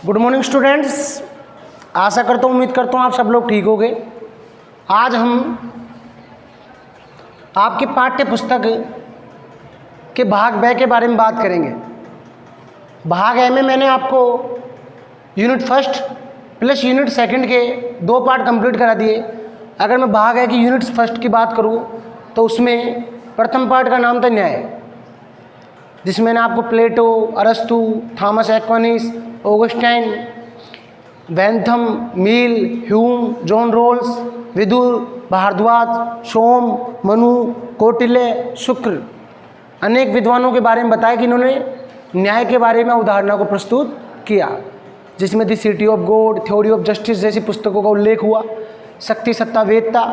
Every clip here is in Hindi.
Good morning students. आशा करता हूँ, उम्मीद करता हूँ आप सब लोग ठीक होंगे। आज हम आपकी पाठ्य पुस्तक के भाग ब के बारे में बात करेंगे। भाग ए में मैंने आपको unit first plus unit second के 2 पार्ट कंप्लीट करा दिए। अगर मैं भाग ए की यूनिट फर्स्ट की बात करूँ तो उसमें प्रथम पार्ट का नाम था न्याय, जिसमें मैंने आपको प्लेटो, अरस्तु, Thomas Aquinas, Augustine, Bentham, Mill, Hume, John Rawls, Vidur, Bharadwaj, Soma, Manu, Kautilya, Shukra अनेक विद्वानों के बारे में बताया कि इन्होंने न्याय के बारे में उदाहरणों को प्रस्तुत किया, जिसमें the city of God, theory of justice जैसी पुस्तकों का उल्लेख हुआ। शक्ति, सत्ता, वेदता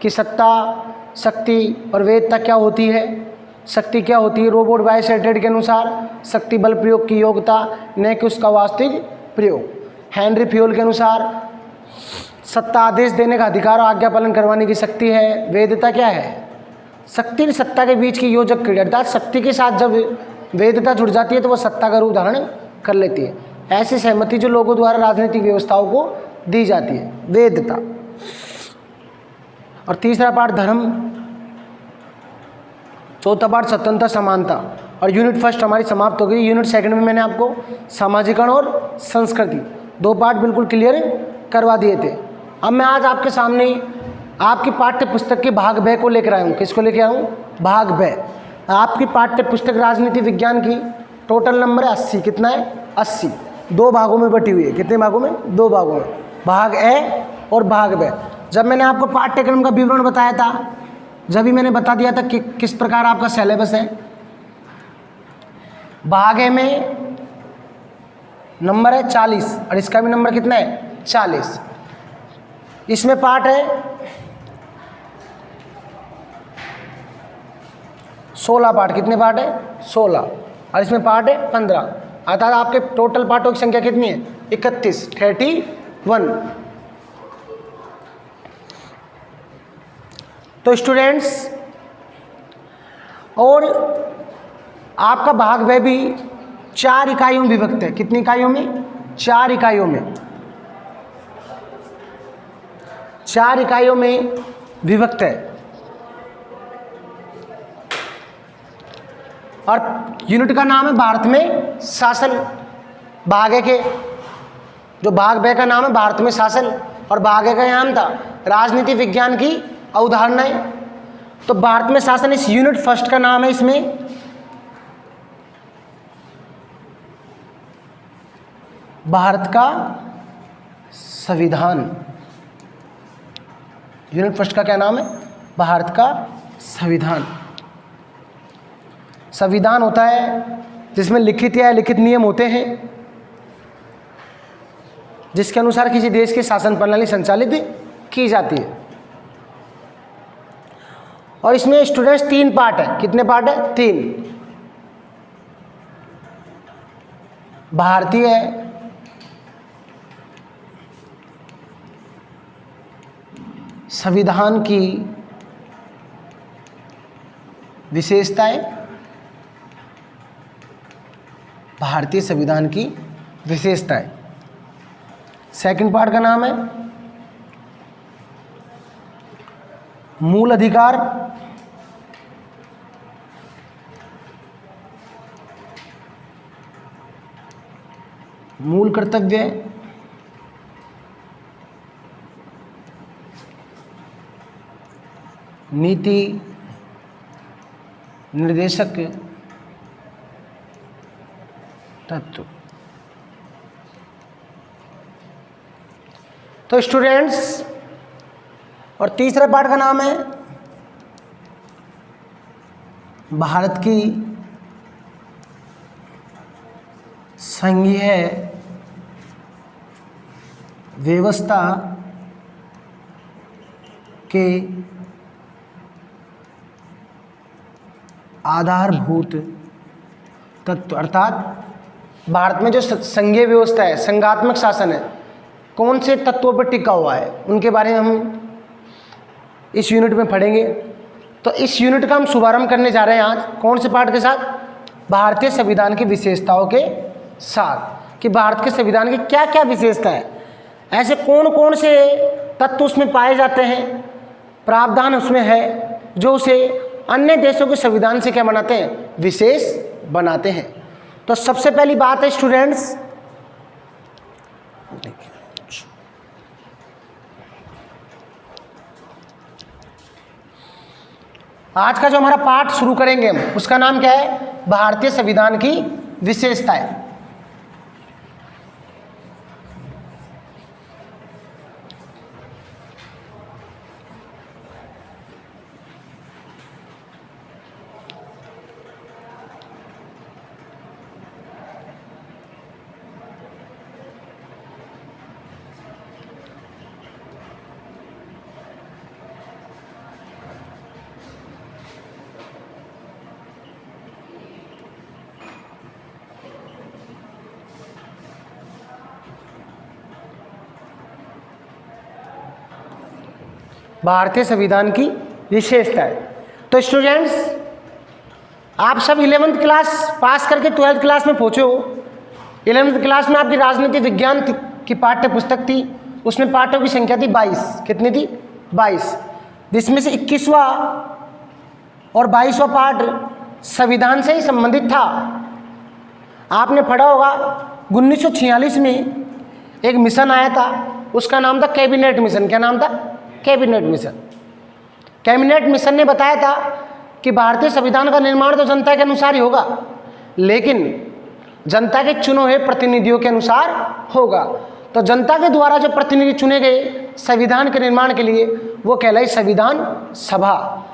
कि सत्ता, शक्ति और वेदता क्या होती है, शक्ति क्या होती है। रोबोट वाइसेटेड के अनुसार शक्ति बल प्रयोग की योग्यता, न कि उसका वास्तविक प्रयोग। हेनरी फ्योल के अनुसार सत्ता आदेश देने का अधिकार और आज्ञा पालन करवाने की शक्ति है। वेदता क्या है? शक्ति और सत्ता के बीच की योजक क्रिया, अर्थात शक्ति के साथ जब वेदता जुड़ जाती है तो वह सत्ता का रूप धारण कर लेती है। ऐसी सहमति जो लोगों द्वारा राजनीतिक व्यवस्थाओं को दी जाती है, वेदता। और तीसरा पार्ट धर्म, चौथा पार्ट स्वतंत्रता, समानता। और यूनिट फर्स्ट हमारी समाप्त हो गई। यूनिट सेकंड में मैंने आपको सामाजिकरण और संस्कृति 2 पार्ट बिल्कुल क्लियर करवा दिए थे। अब मैं आज आपके सामने आपकी पाठ्य पुस्तक के भाग ब को लेकर आया हूँ। किसको लेकर आया हूँ? भाग ब। आपकी पाठ्य पुस्तक राजनीति विज्ञान की टोटल नंबर है 80। कितना है? 80। 2 भागों में बटी हुई है। कितने भागों में? 2 भागों में, भाग ए और भाग ब। जब मैंने आपको पाठ्यक्रम का विवरण बताया था, जब भी मैंने बता दिया था कि किस प्रकार आपका सिलेबस है। भाग ए में नंबर है 40 और इसका भी नंबर कितना है? 40। इसमें पार्ट है 16 पार्ट। कितने पार्ट है? 16। और इसमें पार्ट है 15। अर्थात आपके टोटल पार्टों की संख्या कितनी है? 31, 31। तो स्टूडेंट्स, और आपका भाग वह भी 4 इकाइयों में विभक्त है। कितनी इकाइयों में? 4 इकाइयों में। 4 इकाइयों में विभक्त है। और यूनिट का नाम है भारत में शासन। भाग ए के जो भाग ब का नाम है भारत में शासन, और भाग ए का नाम था राजनीति विज्ञान की अवधारणाएं। तो भारत में शासन इस यूनिट फर्स्ट का नाम है। इसमें भारत का संविधान। यूनिट फर्स्ट का क्या नाम है? भारत का संविधान। संविधान होता है जिसमें लिखित या अलिखित नियम होते हैं, जिसके अनुसार किसी देश की शासन प्रणाली संचालित की जाती है। और इसमें स्टूडेंट्स 3 पार्ट है। कितने पार्ट है? 3। भारतीय संविधान की विशेषताएं, भारतीय संविधान की विशेषताएं। सेकंड पार्ट का नाम है मूल अधिकार, मूल कर्तव्य, नीति निर्देशक तत्व। तो स्टूडेंट्स, और तीसरा पार्ट का नाम है भारत की संघीय व्यवस्था के आधारभूत तत्व। अर्थात भारत में जो संघीय व्यवस्था है, संघात्मक शासन है, कौन से तत्वों पर टिका हुआ है, उनके बारे में हम इस यूनिट में पढ़ेंगे। तो इस यूनिट का हम शुभारंभ करने जा रहे हैं आज कौन से पाठ के साथ? भारतीय संविधान की विशेषताओं के साथ। कि भारत के संविधान की क्या क्या विशेषता है, ऐसे कौन कौन से तत्व उसमें पाए जाते हैं, प्रावधान उसमें है जो उसे अन्य देशों के संविधान से क्या बनाते हैं, विशेष बनाते हैं। तो सबसे पहली बात है स्टूडेंट्स, आज का जो हमारा पाठ शुरू करेंगे हम, उसका नाम क्या है, भारतीय संविधान की विशेषताएं। भारतीय संविधान की विशेषता है। तो स्टूडेंट्स, आप सब 11th क्लास पास करके 12th क्लास में पहुंचे हो। 11th क्लास में आपकी राजनीति विज्ञान की पाठ्य पुस्तक थी, उसमें पाठों की संख्या थी 22। कितनी थी, 22, जिसमें से 21वां और 22वां पाठ संविधान से ही संबंधित था। आपने पढ़ा होगा 1946 में एक मिशन आया था, उसका नाम था कैबिनेट मिशन। क्या नाम था, कैबिनेट मिशन। कैबिनेट मिशन ने बताया था कि भारतीय संविधान का निर्माण तो जनता के अनुसार ही होगा, लेकिन जनता के चुने हुए प्रतिनिधियों के अनुसार होगा। तो जनता के द्वारा जो प्रतिनिधि चुने गए संविधान के निर्माण के लिए, वो कहलाई संविधान सभा,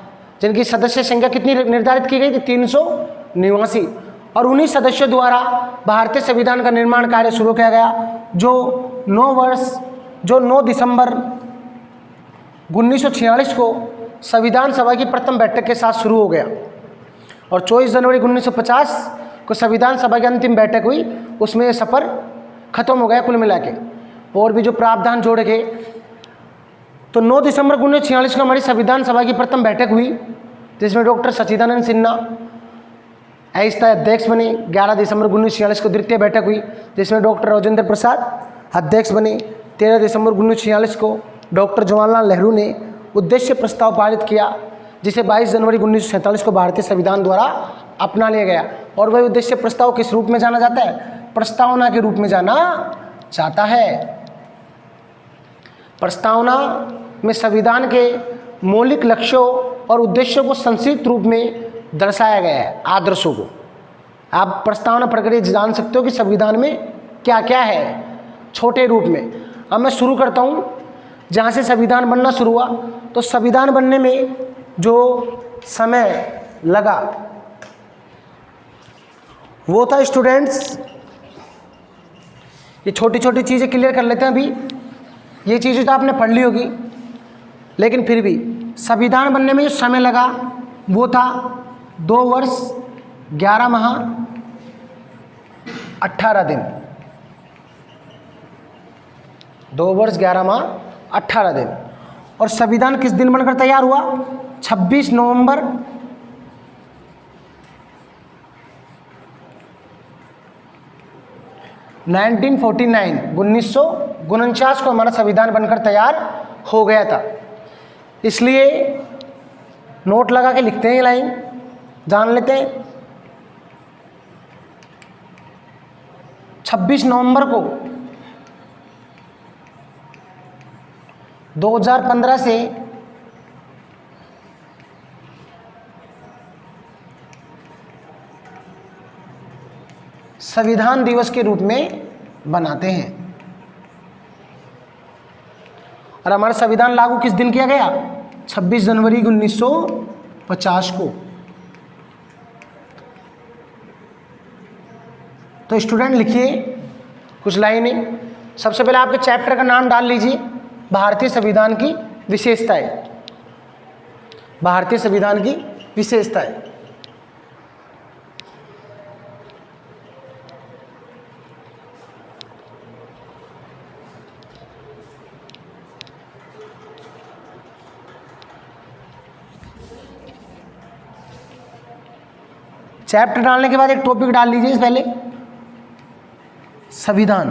जिनकी सदस्य संख्या कितनी निर्धारित की गई थी, 389। और उन्हीं सदस्यों द्वारा भारतीय संविधान का निर्माण कार्य शुरू किया गया, जो 9 दिसंबर 1946 को संविधान सभा की प्रथम बैठक के साथ शुरू हो गया। और 24 जनवरी 1950 को संविधान सभा की अंतिम बैठक हुई, उसमें सफ़र खत्म हो गया कुल मिला के, और भी जो प्रावधान जोड़े गए। तो 9 दिसंबर 1946 को हमारी संविधान सभा की प्रथम बैठक हुई, जिसमें डॉक्टर सच्चिदानंद सिन्हा अस्थायी अध्यक्ष बने। 11 दिसंबर 1946 को द्वितीय बैठक हुई, जिसमें डॉक्टर राजेंद्र प्रसाद अध्यक्ष बने। 13 दिसंबर 1946 को डॉक्टर जवाहरलाल नेहरू ने उद्देश्य प्रस्ताव पारित किया, जिसे 22 जनवरी 1947 को भारतीय संविधान द्वारा अपना लिया गया। और वह उद्देश्य प्रस्ताव किस रूप में जाना जाता है, प्रस्तावना के रूप में जाना जाता है। प्रस्तावना में संविधान के मौलिक लक्ष्यों और उद्देश्यों को संक्षिप्त रूप में दर्शाया गया है, आदर्शों को। आप प्रस्तावना पढ़कर ये जान सकते हो कि संविधान में क्या क्या है, छोटे रूप में। अब मैं शुरू करता हूँ जहाँ से संविधान बनना शुरू हुआ। तो संविधान बनने में जो समय लगा वो था स्टूडेंट्स, ये छोटी छोटी चीज़ें क्लियर कर लेते हैं अभी। ये चीज़ें तो आपने पढ़ ली होगी, लेकिन फिर भी संविधान बनने में जो समय लगा वो था 2 वर्ष 11 माह 18 दिन। 2 वर्ष 11 माह 18 दिन। और संविधान किस दिन बनकर तैयार हुआ, 26 नवंबर 1949 को हमारा संविधान बनकर तैयार हो गया था। इसलिए नोट लगा के लिखते हैं, ये लाइन जान लेते हैं। 26 नवंबर को 2015 से संविधान दिवस के रूप में बनाते हैं। और हमारा संविधान लागू किस दिन किया गया, 26 जनवरी 1950 को। तो स्टूडेंट लिखिए कुछ लाइनें। सबसे पहले आपके चैप्टर का नाम डाल लीजिए, भारतीय संविधान की विशेषताएं। भारतीय संविधान की विशेषताएं। चैप्टर डालने के बाद एक टॉपिक डाल लीजिए पहले, संविधान।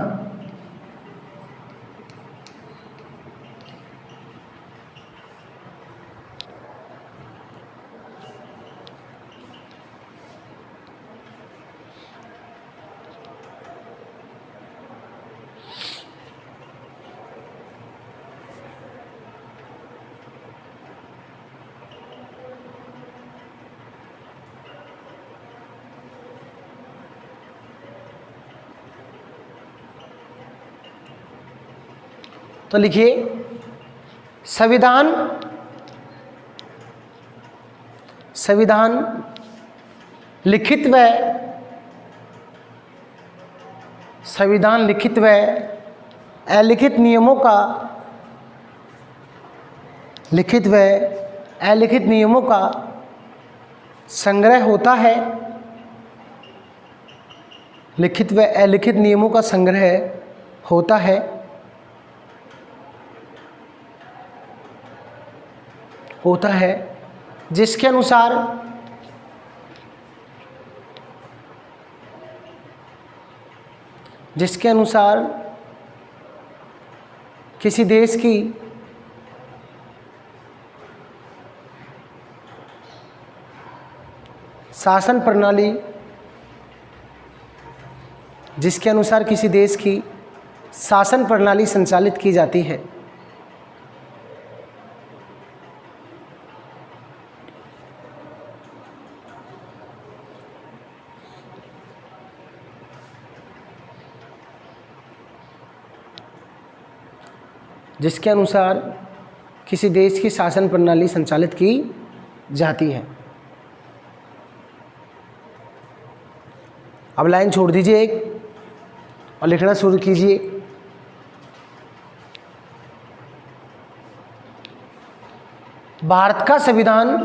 तो लिखिए संविधान, संविधान लिखित व, संविधान लिखित व अलिखित नियमों का, लिखित व अलिखित नियमों का संग्रह होता है, लिखित व अलिखित नियमों का संग्रह होता है, होता है जिसके अनुसार किसी देश की शासन प्रणाली, जिसके अनुसार किसी देश की शासन प्रणाली संचालित की जाती है। जिसके अनुसार किसी देश की शासन प्रणाली संचालित की जाती है। अब लाइन छोड़ दीजिए एक और लिखना शुरू कीजिए। भारत का संविधान,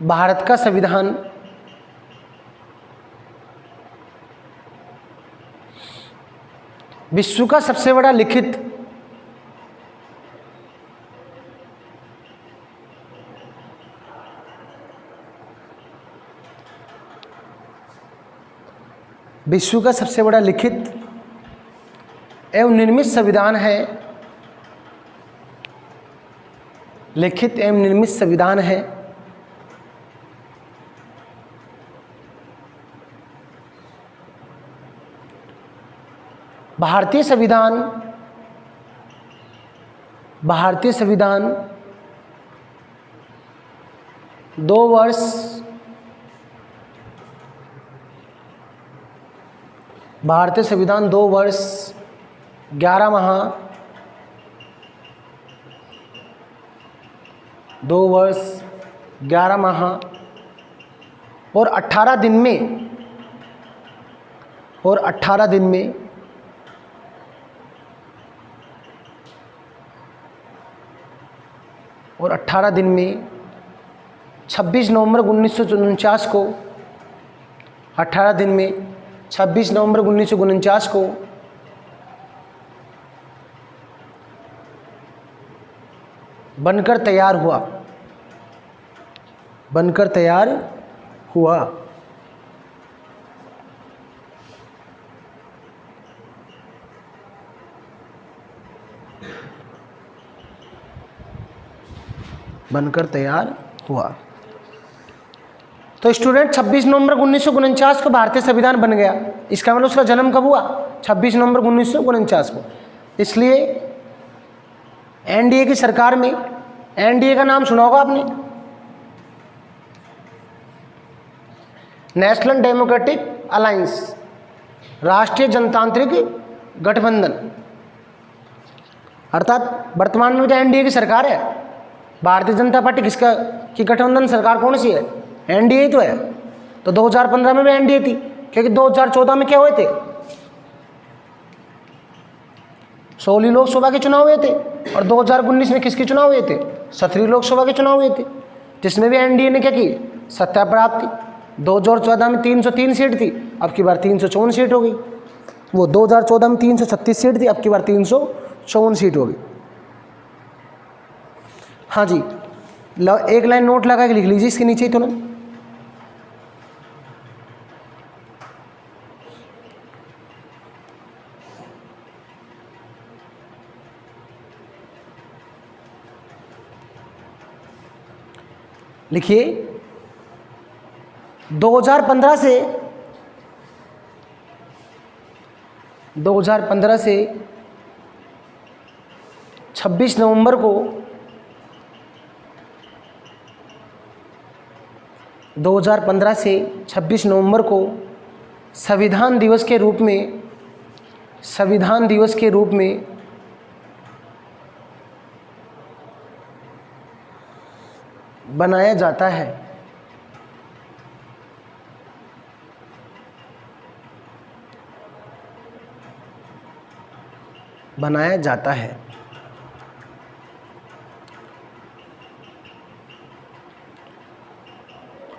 भारत का संविधान विश्व का सबसे बड़ा लिखित, विश्व का सबसे बड़ा लिखित एवं निर्मित संविधान है, लिखित एवं निर्मित संविधान है। भारतीय संविधान, भारतीय संविधान 2 वर्ष भारतीय संविधान 2 वर्ष 11 माह 2 वर्ष 11 माह और 18 दिन में, और 18 दिन में और 18 दिन में 26 नवंबर 1949 को, 18 दिन में 26 नवंबर 1949 को बनकर तैयार हुआ, बनकर तैयार हुआ। बनकर तैयार हुआ। तो स्टूडेंट 26 नवंबर 1949 को भारतीय संविधान बन गया। इसका मतलब उसका जन्म कब हुआ? 26 नवंबर 1949 को। इसलिए एनडीए की सरकार में, एनडीए का नाम सुना होगा आपने, नेशनल डेमोक्रेटिक अलायंस, राष्ट्रीय जनतांत्रिक गठबंधन, अर्थात वर्तमान में जो एनडीए की सरकार है, भारतीय जनता पार्टी किसका की गठबंधन सरकार कौन सी है? एनडीए तो है। तो 2015 में भी एनडीए थी, क्योंकि 2014 में क्या हुए थे? 16 लोकसभा के चुनाव हुए थे और 2019 में किसके चुनाव हुए थे? 17 लोकसभा के चुनाव हुए थे, जिसमें भी एनडीए ने क्या की? सत्ता प्राप्त की। 2014 में 303 सीट थी, अब की बार 354 सीट हो गई। वो 2014 में 336 सीट थी, अब की बार 354 सीट हो गई। हाँ जी, एक लाइन नोट लगा के लिख लीजिए इसके नीचे ही तुरंत। लिखिए 2015 से 26 नवंबर को 2015 से 26 नवंबर को संविधान दिवस के रूप में बनाया जाता है।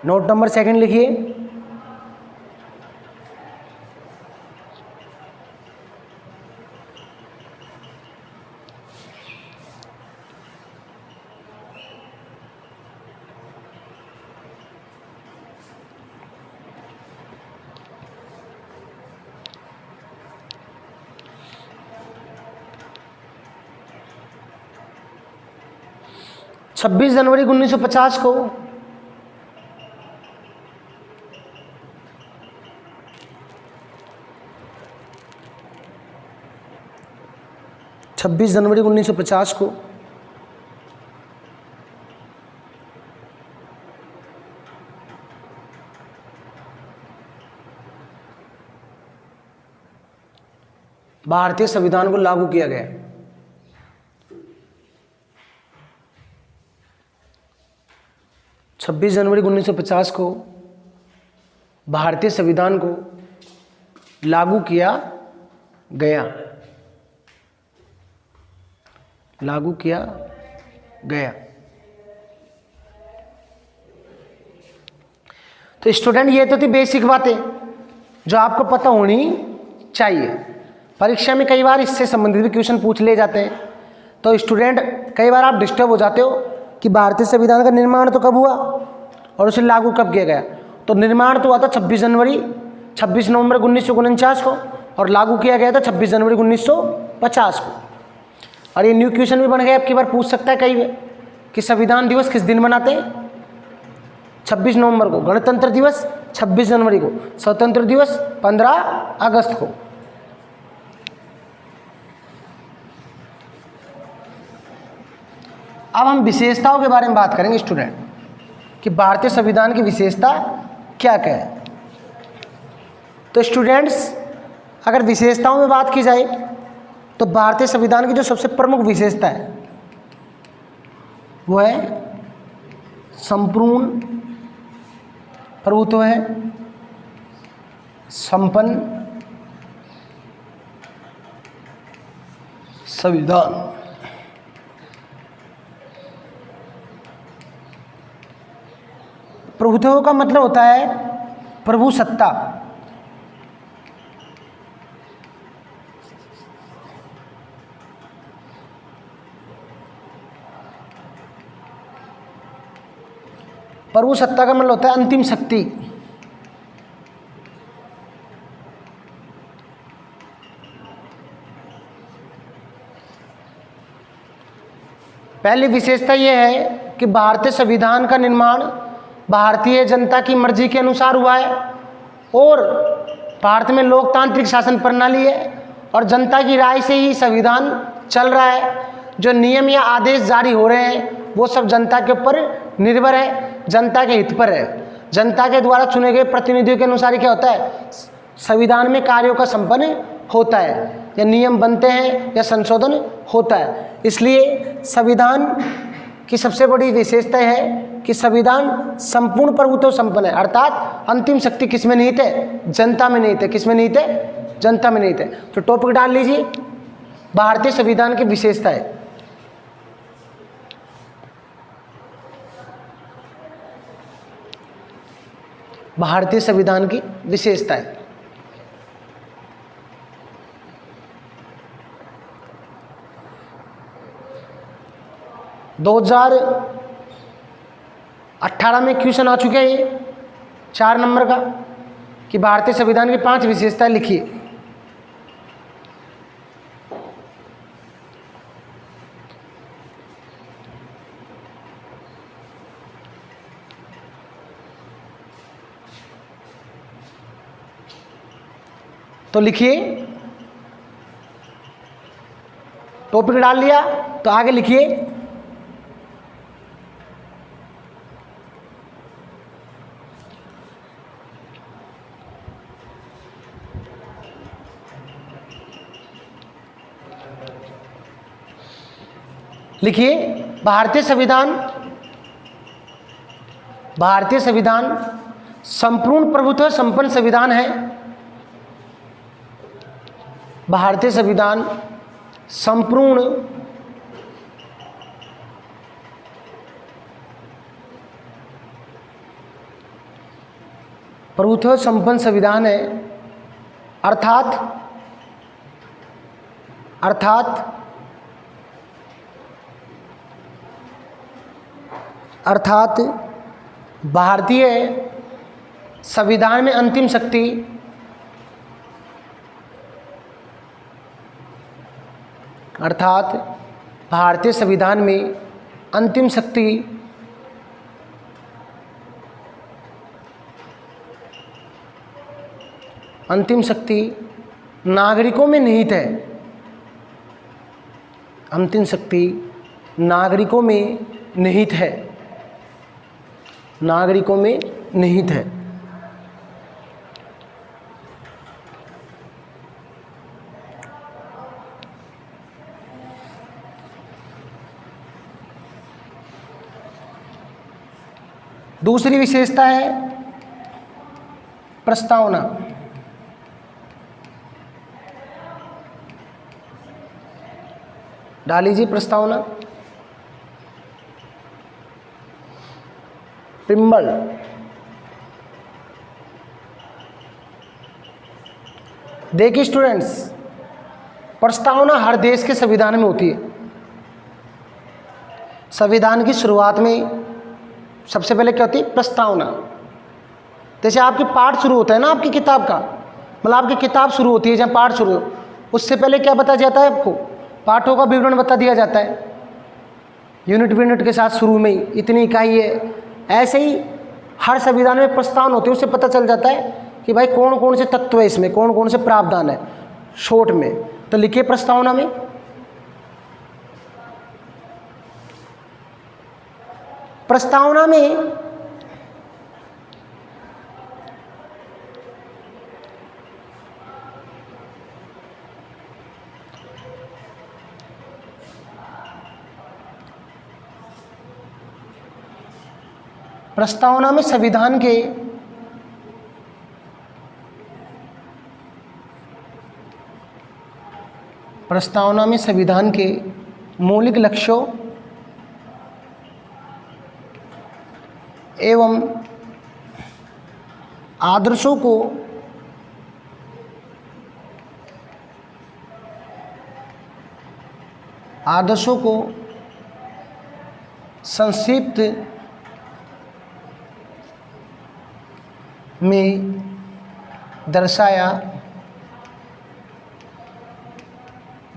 नोट नंबर सेकंड लिखिए, छब्बीस जनवरी 1950 को 26 जनवरी 1950 को भारतीय संविधान को लागू किया गया। छब्बीस जनवरी 1950 को भारतीय संविधान को लागू किया गया। तो स्टूडेंट ये तो थी बेसिक बातें जो आपको पता होनी चाहिए। परीक्षा में कई बार इससे संबंधित भी क्वेश्चन पूछ ले जाते हैं। तो स्टूडेंट कई बार आप डिस्टर्ब हो जाते हो कि भारतीय संविधान का निर्माण तो कब हुआ और उसे लागू कब किया गया। तो निर्माण तो हुआ था 26 नवंबर 1949 को और लागू किया गया था 26 जनवरी 1950 को। और ये न्यू क्वेश्चन भी बन गया, आपकी बार पूछ सकता है कई बार कि संविधान दिवस किस दिन मनाते हैं? 26 नवंबर को। गणतंत्र दिवस 26 जनवरी को। स्वतंत्र दिवस 15 अगस्त को। अब हम विशेषताओं के बारे में बात करेंगे स्टूडेंट कि भारतीय संविधान की विशेषता क्या क्या है। तो स्टूडेंट्स अगर विशेषताओं में बात की जाए तो भारतीय संविधान की जो सबसे प्रमुख विशेषता है वो है संपूर्ण प्रभुत्व है, संपन्न संविधान। प्रभुत्व का मतलब होता है प्रभु सत्ता। प्रभु सत्ता का मतलब होता है अंतिम शक्ति। पहली विशेषता यह है कि भारतीय संविधान का निर्माण भारतीय जनता की मर्जी के अनुसार हुआ है और भारत में लोकतांत्रिक शासन प्रणाली है और जनता की राय से ही संविधान चल रहा है। जो नियम या आदेश जारी हो रहे हैं वो सब जनता के ऊपर निर्भर है, जनता के हित पर है। जनता के द्वारा चुने गए प्रतिनिधियों के अनुसार क्या होता है, संविधान में कार्यों का संपन्न होता है या नियम बनते हैं या संशोधन होता है। इसलिए संविधान की सबसे बड़ी विशेषता है कि संविधान संपूर्ण प्रभुत्व संपन्न है, अर्थात अंतिम शक्ति किसमें निहित है? जनता में निहित है। किसमें निहित है? जनता में निहित है। तो टॉपिक डाल लीजिए भारतीय संविधान की विशेषताएं। भारतीय संविधान की विशेषताएं। दो 2018 में क्वेश्चन आ चुके हैं ये 4 नंबर का कि भारतीय संविधान की 5 विशेषताएं लिखिए। तो लिखिए, टॉपिक डाल लिया तो आगे लिखिए। लिखिए, भारतीय संविधान संपूर्ण प्रभुत्व संपन्न संविधान है। भारतीय संविधान संपूर्ण प्रभुत्व संपन्न संविधान है, अर्थात भारतीय संविधान में अंतिम शक्ति अंतिम शक्ति नागरिकों में निहित है। अंतिम शक्ति नागरिकों में निहित है। नागरिकों में निहित है। दूसरी विशेषता है प्रस्तावना। डाल लीजिए प्रस्तावना। प्रिम्बल, देखिए स्टूडेंट्स, प्रस्तावना हर देश के संविधान में होती है। संविधान की शुरुआत में सबसे पहले क्या होती है? प्रस्तावना। जैसे आपके पाठ शुरू होता है ना, आपकी किताब का, मतलब आपकी किताब शुरू होती है, जहाँ पाठ शुरू, उससे पहले क्या बताया जाता है? आपको पाठों का विवरण बता दिया जाता है, यूनिट के साथ शुरू में ही इतनी इकाई है। ऐसे ही हर संविधान में प्रस्तावना होती है, उससे पता चल जाता है कि भाई कौन कौन से तत्व है इसमें, कौन कौन से प्रावधान है शॉर्ट में। तो लिखिए प्रस्तावना में, प्रस्तावना में संविधान के मौलिक लक्ष्यों एवं आदर्शों को संक्षिप्त में दर्शाया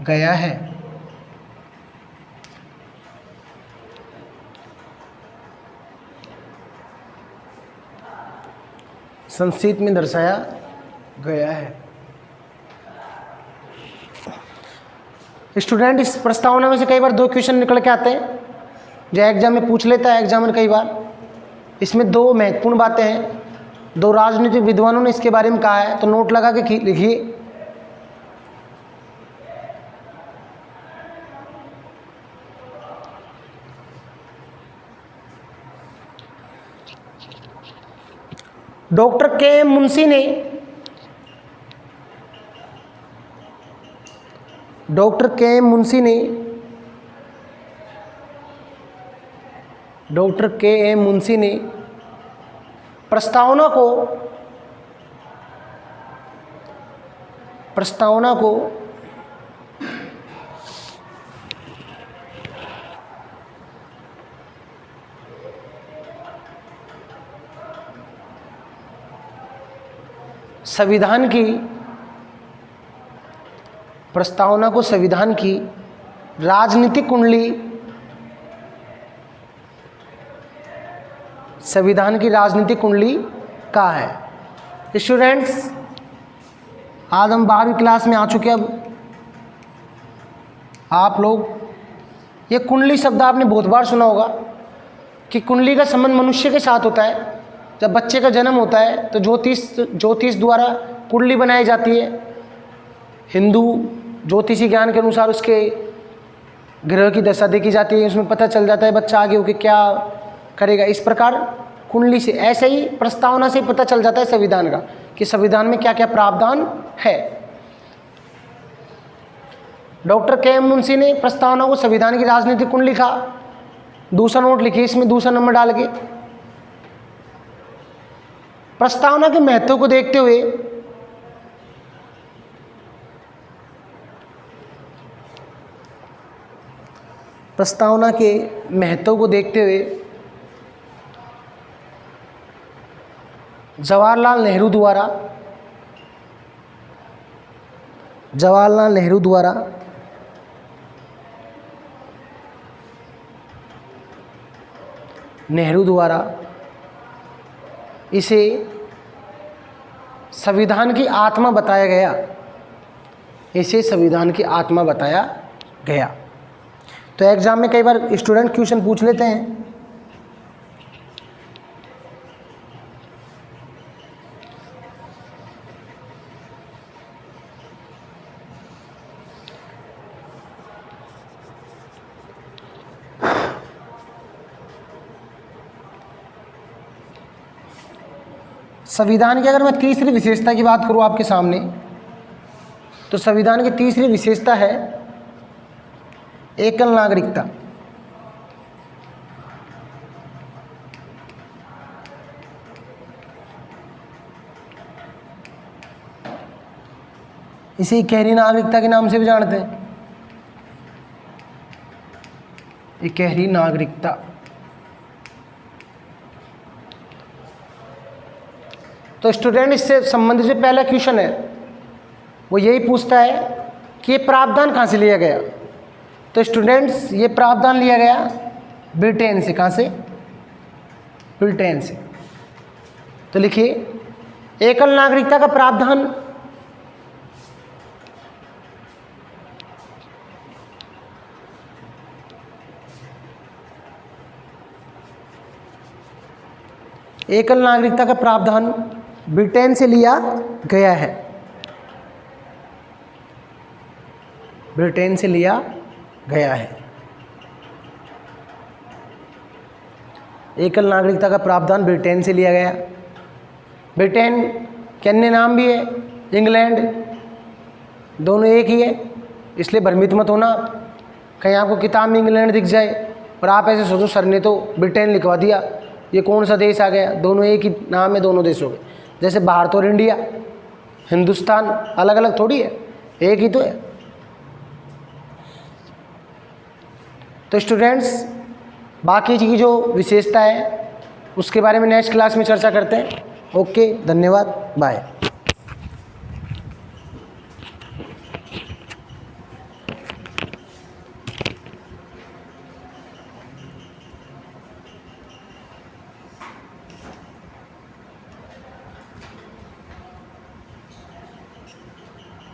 गया है। संक्षिप्त में दर्शाया गया है। स्टूडेंट, इस प्रस्तावना में से कई बार 2 क्वेश्चन निकल के आते हैं, जो एग्जाम में पूछ लेता है एग्जामिनर कई बार। इसमें 2 महत्वपूर्ण बातें हैं, 2 राजनीतिक विद्वानों ने इसके बारे में कहा है, तो नोट लगा के लिखिए। डॉक्टर के एम मुंशी ने प्रस्तावना को संविधान की राजनीतिक कुंडली, संविधान की राजनीतिक कुंडली कहा है। स्टूडेंट्स, आज हम 12वीं क्लास में आ चुके हैं। अब आप लोग ये कुंडली शब्द आपने बहुत बार सुना होगा कि कुंडली का संबंध मनुष्य के साथ होता है। जब बच्चे का जन्म होता है तो ज्योतिष द्वारा कुंडली बनाई जाती है। हिंदू ज्योतिषी ज्ञान के अनुसार उसके ग्रह की दशा देखी जाती है, उसमें पता चल जाता है बच्चा आगे होकर क्या करेगा। इस प्रकार कुंडली से, ऐसे ही प्रस्तावना से पता चल जाता है संविधान का कि संविधान में क्या क्या प्रावधान है। डॉक्टर के एम मुंशी ने प्रस्तावना को संविधान की राजनीतिक कुंडली लिखा। दूसरा नोट लिखिए, इसमें दूसरा नंबर डाल के। प्रस्तावना के महत्व को देखते हुए जवाहरलाल नेहरू द्वारा इसे संविधान की आत्मा बताया गया। तो एग्जाम में कई बार स्टूडेंट क्वेश्चन पूछ लेते हैं। संविधान की अगर मैं तीसरी विशेषता की बात करूं आपके सामने, तो संविधान की तीसरी विशेषता है एकल नागरिकता। इसे इकहरी नागरिकता के नाम से भी जानते हैं। इकहरी नागरिकता। तो स्टूडेंट, इससे संबंधित जो पहला क्वेश्चन है वो यही पूछता है कि ये प्रावधान कहाँ से लिया गया। तो स्टूडेंट्स, ये प्रावधान लिया गया ब्रिटेन से। कहाँ से? ब्रिटेन से। तो लिखिए, एकल नागरिकता का प्रावधान ब्रिटेन से लिया गया है। ब्रिटेन से लिया गया है। एकल नागरिकता का प्रावधान ब्रिटेन से लिया गया। ब्रिटेन के अन्य नाम भी है, इंग्लैंड, दोनों एक ही है, इसलिए भ्रमित मत होना। कहीं आपको किताब में इंग्लैंड दिख जाए और आप ऐसे सोचो सर ने तो ब्रिटेन लिखवा दिया, ये कौन सा देश आ गया। दोनों एक ही नाम है दोनों देशों के। जैसे भारत और इंडिया, हिंदुस्तान अलग अलग थोड़ी है, एक ही तो है। तो स्टूडेंट्स, बाकी की जो विशेषता है उसके बारे में नेक्स्ट क्लास में चर्चा करते हैं। ओके, धन्यवाद, बाय।